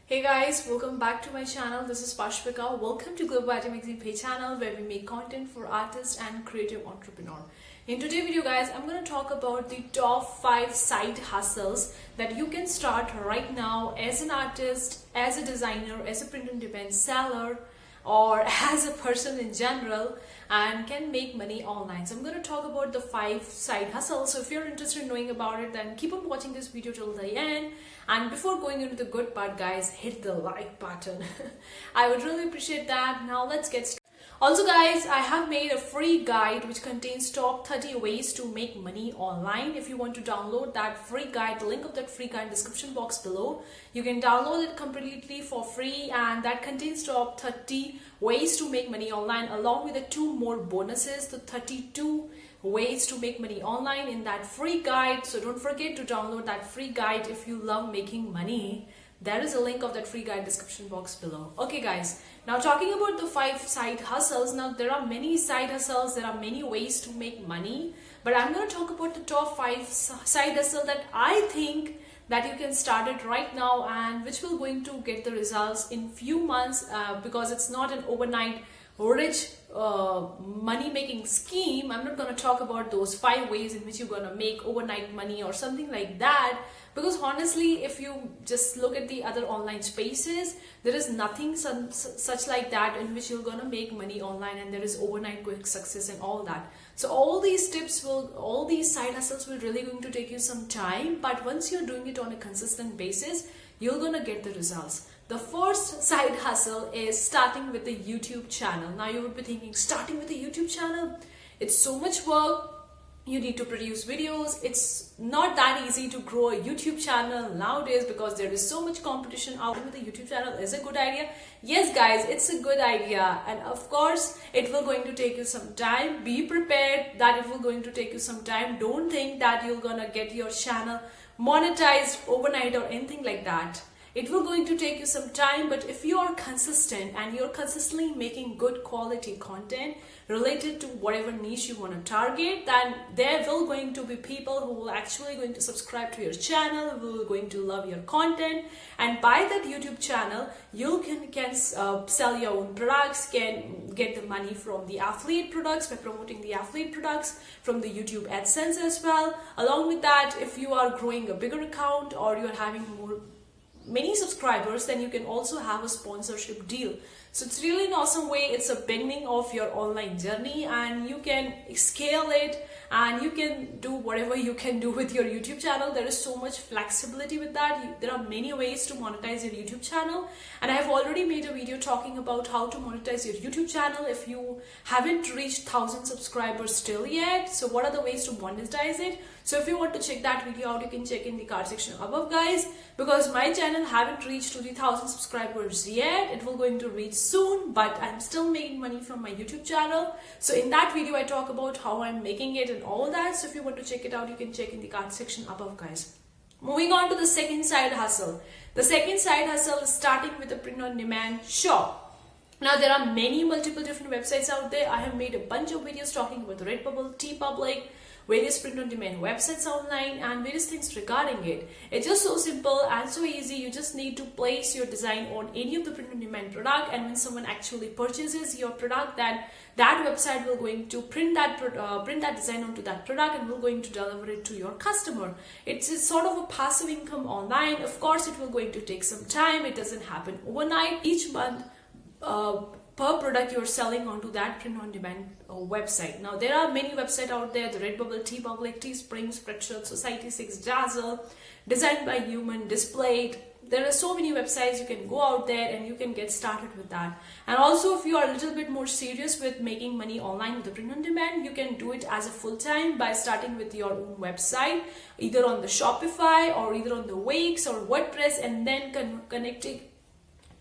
Hey guys, welcome back to my channel. This is Pashpika. Welcome to GLOBO ARTE Magazine page channel where we make content for artists and creative entrepreneur. In today's video guys, I'm going to talk about the top 5 side hustles that you can start right now as an artist, as a designer, as a print on demand seller, or as a person in general, and can make money online. So I'm going to talk about the 5 side hustles. So if you're interested in knowing about it, then keep on watching this video till the end. And before going into the good part guys, hit the like button. I would really appreciate that. Now let's get started. Also guys, I have made a free guide which contains top 30 ways to make money online. If you want to download that free guide, the link of that free guide in the description box below. You can download it completely for free, and that contains top 30 ways to make money online along with the 2 more bonuses, the 32 ways to make money online in that free guide. So don't forget to download that free guide if you love making money. There is a link of that free guide description box below. Okay guys, now talking about the 5 side hustles. Now there are many side hustles, there are many ways to make money, but I'm going to talk about the top 5 side hustle that I think that you can start it right now and which will going to get the results in few months, because it's not an overnight rich money making scheme. I'm not going to talk about those 5 ways in which you're going to make overnight money or something like that, because honestly if you just look at the other online spaces, there is nothing such like that in which you're going to make money online and there is overnight quick success and all that. So all these tips all these side hustles will really going to take you some time, but once you're doing it on a consistent basis, you're going to get the results. The first side hustle is starting with a YouTube channel. Now you would be thinking, starting with a YouTube channel? It's so much work. You need to produce videos. It's not that easy to grow a YouTube channel nowadays because there is so much competition out with a YouTube channel. Is a good idea? Yes guys, it's a good idea, and of course it will going to take you some time. Be prepared that it will going to take you some time. Don't think that you're gonna get your channel monetized overnight or anything like that. It will going to take you some time, but if you are consistent and you're consistently making good quality content related to whatever niche you want to target, then there will going to be people who will actually going to subscribe to your channel, who will going to love your content, and by that YouTube channel you can sell your own products, can get the money from the affiliate products by promoting the affiliate products from the YouTube AdSense as well. Along with that, if you are growing a bigger account or you're having many subscribers, then you can also have a sponsorship deal. So it's really an awesome way. It's a beginning of your online journey and you can scale it and you can do whatever you can do with your YouTube channel. There is so much flexibility with that. There are many ways to monetize your YouTube channel, and I have already made a video talking about how to monetize your YouTube channel if you haven't reached 1,000 subscribers still yet. So what are the ways to monetize it? So if you want to check that video out, you can check in the card section above guys, because my channel haven't reached 20,000 subscribers yet. It will going to reach soon, but I'm still making money from my YouTube channel. So in that video I talk about how I'm making it and all that. So if you want to check it out, you can check in the card section above guys. Moving on to the second side hustle. The second side hustle is starting with a print on demand shop. Now there are multiple different websites out there. I have made a bunch of videos talking about Redbubble, Teepublic, various print on demand websites online and various things regarding it. It's just so simple and so easy. You just need to place your design on any of the print on demand product, and when someone actually purchases your product, then that website will going to print that design onto that product and will going to deliver it to your customer. It's sort of a passive income online. Of course it will going to take some time. It doesn't happen overnight. Each month per product you're selling onto that print on demand website. Now there are many websites out there: the Redbubble, Teepublic, Teespring, Spreadshirt, Society 6, Dazzle, Designed by Human, Displayed. There are so many websites. You can go out there and you can get started with that. And also if you are a little bit more serious with making money online with the print on demand, you can do it as a full-time by starting with your own website, either on the Shopify or either on the Wix or WordPress, and then connecting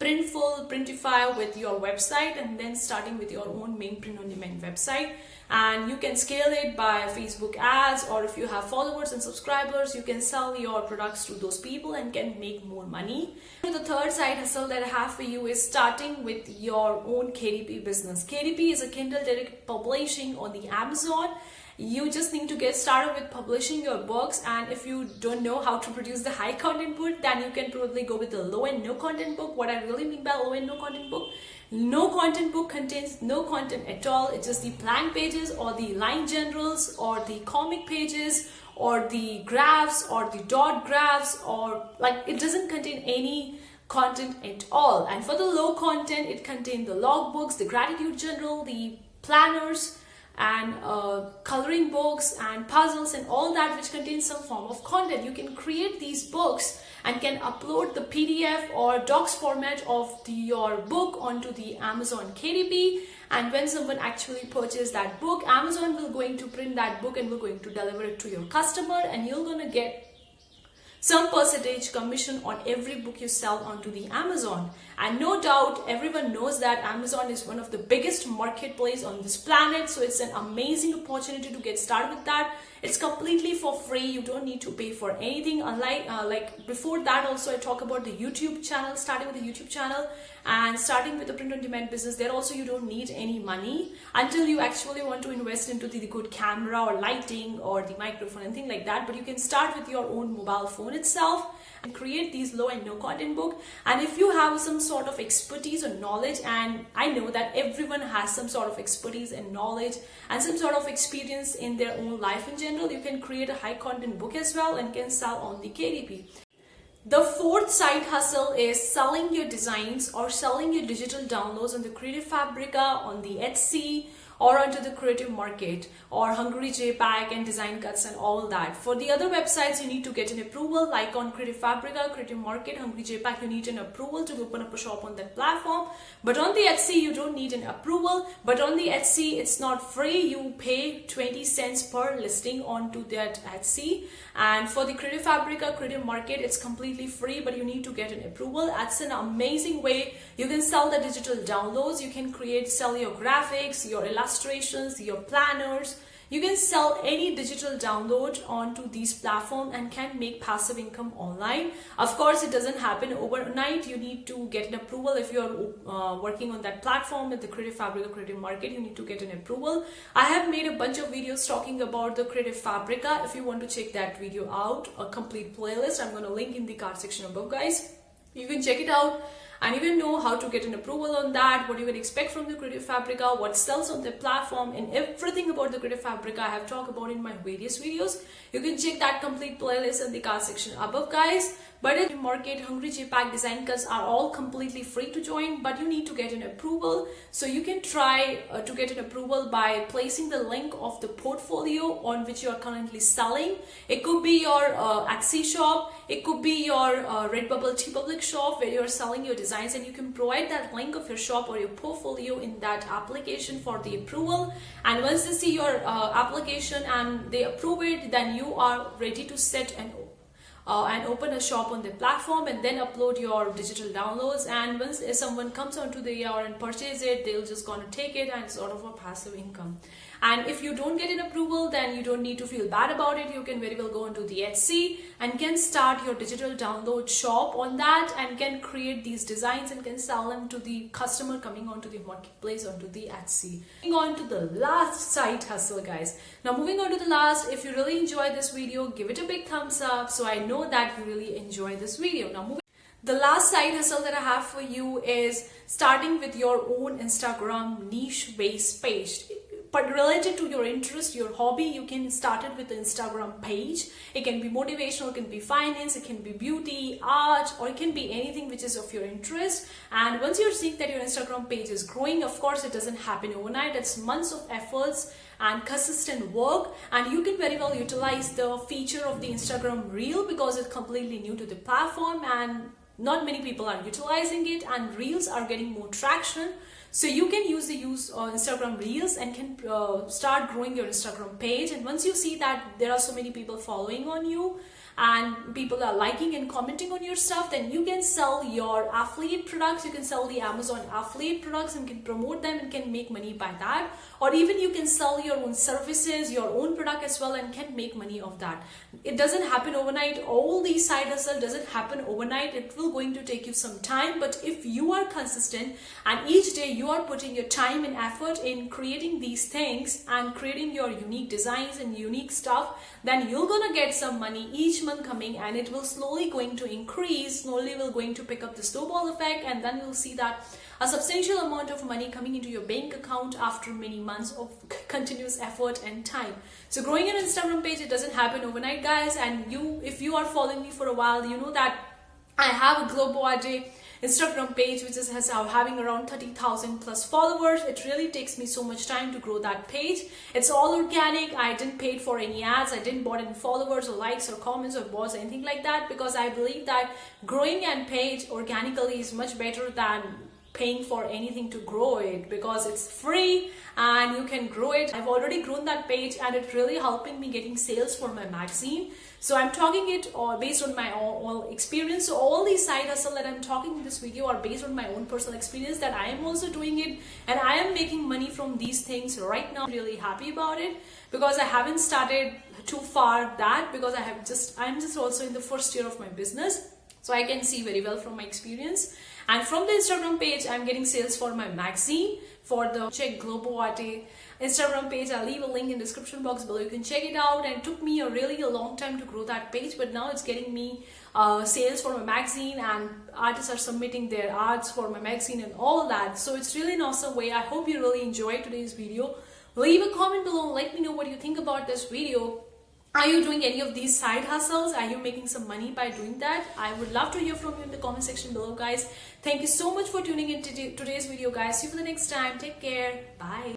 Printify with your website, and then starting with your own main print on demand website. And you can scale it by Facebook ads, or if you have followers and subscribers, you can sell your products to those people and can make more money. The third side hustle that I have for you is starting with your own KDP business. KDP is a Kindle Direct Publishing on the Amazon, You just need to get started with publishing your books, and if you don't know how to produce the high content book, then you can probably go with the low and no content book. What I really mean by low and no content book: no content book contains no content at all. It's just the blank pages or the line generals or the comic pages or the graphs or the dot graphs, or like it doesn't contain any content at all. And for the low content, it contains the logbooks, the gratitude journal, the planners, and coloring books and puzzles and all that which contains some form of content. You can create these books and can upload the PDF or docs format of your book onto the Amazon KDP, and when someone actually purchases that book, Amazon will going to print that book and will going to deliver it to your customer, and you're gonna get some percentage commission on every book you sell onto the Amazon. And no doubt everyone knows that Amazon is one of the biggest marketplace on this planet, so it's an amazing opportunity to get started with that. It's completely for free. You don't need to pay for anything, unlike like before that. Also, I talk about the YouTube channel, starting with the YouTube channel and starting with the print on demand business. There also you don't need any money until you actually want to invest into the good camera or lighting or the microphone and things like that. But you can start with your own mobile phone itself and create these low and no content book. And if you have some sort of expertise or knowledge, and I know that everyone has some sort of expertise and knowledge and some sort of experience in their own life in general, you can create a high content book as well and can sell on the KDP. The fourth side hustle is selling your designs or selling your digital downloads on the Creative Fabrica, on the Etsy, or onto the Creative Market or Hungry JPEG and Design Cuts and all that. For the other websites, you need to get an approval, like on Creative Fabrica, Creative Market, Hungry JPEG, you need an approval to open up a shop on that platform. But on the Etsy, you don't need an approval. But on the Etsy, it's not free. You pay 20 cents per listing onto that Etsy. And for the Creative Fabrica, Creative Market, it's completely free, but you need to get an approval. That's an amazing way. You can sell the digital downloads. You can sell your graphics, your illustrations, your planners. You can sell any digital download onto these platforms and can make passive income online. Of course, it doesn't happen overnight. You need to get an approval. If you're working on that platform with the Creative Fabrica, Creative Market, you need to get an approval. I have made a bunch of videos talking about the Creative Fabrica. If you want to check that video out, a complete playlist, I'm going to link in the card section above, guys. You can check it out and even know how to get an approval on that, what you can expect from the Creative Fabrica, what sells on the platform, and everything about the Creative Fabrica I have talked about in my various videos. You can check that complete playlist in the card section above, guys. But in Market, Hungry JPEG, Design Cuts are all completely free to join, but you need to get an approval. So you can try to get an approval by placing the link of the portfolio on which you are currently selling. It could be your Etsy shop, it could be your Redbubble Teepublic shop where you're selling your designs, and you can provide that link of your shop or your portfolio in that application for the approval. And once they see your application and they approve it, then you are ready to set and open a shop on the platform and then upload your digital downloads. And once someone comes onto the AR and purchase it, they'll just gonna take it, and it's sort of a passive income. And if you don't get an approval, then you don't need to feel bad about it. You can very well go onto the Etsy and can start your digital download shop on that and can create these designs and can sell them to the customer coming onto the marketplace, onto the Etsy. Moving on to the last side hustle, guys. Now moving on to the last, if you really enjoyed this video, give it a big thumbs up so I know that you really enjoyed this video. Now the last side hustle that I have for you is starting with your own Instagram niche-based page. But related to your interest, your hobby, you can start it with the Instagram page. It can be motivational, it can be finance, it can be beauty, art, or it can be anything which is of your interest. And once you're seeing that your Instagram page is growing, of course, it doesn't happen overnight. It's months of efforts and consistent work. And you can very well utilize the feature of the Instagram Reel because it's completely new to the platform and not many people are utilizing it, and Reels are getting more traction. So you can use Instagram Reels and can start growing your Instagram page. And once you see that there are so many people following on you and people are liking and commenting on your stuff, then you can sell your affiliate products. You can sell the Amazon affiliate products and can promote them and can make money by that. Or even you can sell your own services, your own product as well, and can make money of that. It doesn't happen overnight. All these side hustle doesn't happen overnight. It will going to take you some time, but if you are consistent and each day you are putting your time and effort in creating these things and creating your unique designs and unique stuff, then you're gonna get some money each month coming, and it will slowly going to increase, slowly will going to pick up the snowball effect, and then you'll see that a substantial amount of money coming into your bank account after many months of continuous effort and time. So growing an Instagram page, it doesn't happen overnight, guys. And if you are following me for a while, you know that I have a GLOBO ARTE Instagram page which has having around 30,000 plus followers. It really takes me so much time to grow that page. It's all organic. I didn't pay for any ads. I didn't bought any followers or likes or comments or bots or anything like that, because I believe that growing a page organically is much better than paying for anything to grow it, because it's free and you can grow it. I've already grown that page and it's really helping me getting sales for my magazine. So I'm talking it based on my own experience. So all these side hustle that I'm talking in this video are based on my own personal experience, that I am also doing it and I am making money from these things right now. I'm really happy about it, because I haven't started too far that, because I'm just also in the first year of my business. So I can see very well from my experience. And from the Instagram page, I'm getting sales for my magazine. For the check GLOBO ARTE Instagram page, I'll leave a link in the description box below. You can check it out. And it took me a long time to grow that page, but now it's getting me sales for my magazine, and artists are submitting their arts for my magazine and all that. So it's really an awesome way. I hope you really enjoyed today's video. Leave a comment below and let me know what you think about this video. Are you doing any of these side hustles? Are you making some money by doing that? I would love to hear from you in the comment section below, guys. Thank you so much for tuning in to today's video, guys. See you for the next time. Take care. Bye.